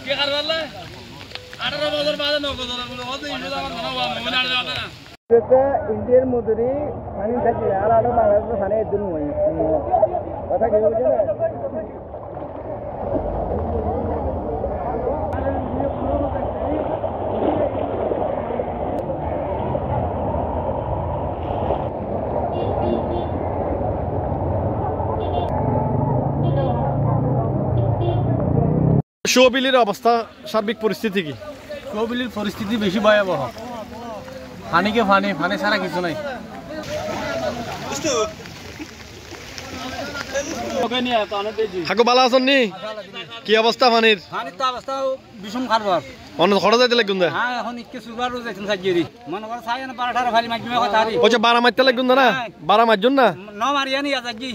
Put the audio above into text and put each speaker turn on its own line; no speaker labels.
কে কারবারলে 18 বছর বাদে নগদ
ইন্ডিয়ার মধুরি পানি থাকি আর আরো বাংলাদেশের পানি এদিন কথা কি বলছে না
শোবিলির অবস্থা সার্বিক পরিস্থিতি কি?
শোবিলির পরিস্থিতি বেশি ভয়াবহ পানিকে পানি পানি ছাড়া কিছু নাই
হাকু বালা আছেন নি কি অবস্থা পানির
পানির তো অবস্থা বিষম খারাপ
অন্য খড়া যাইতে লাগুন দা
হ্যাঁ এখন ইকে সুগারও যাইতেন সাজিয়ে মনে করে ছাই না 12 ফালি মাইজমে কথা আরি
ওছে 12 মারতে লাগুন দা না 12 মারজন না
ন মারিয়া নি আজ কি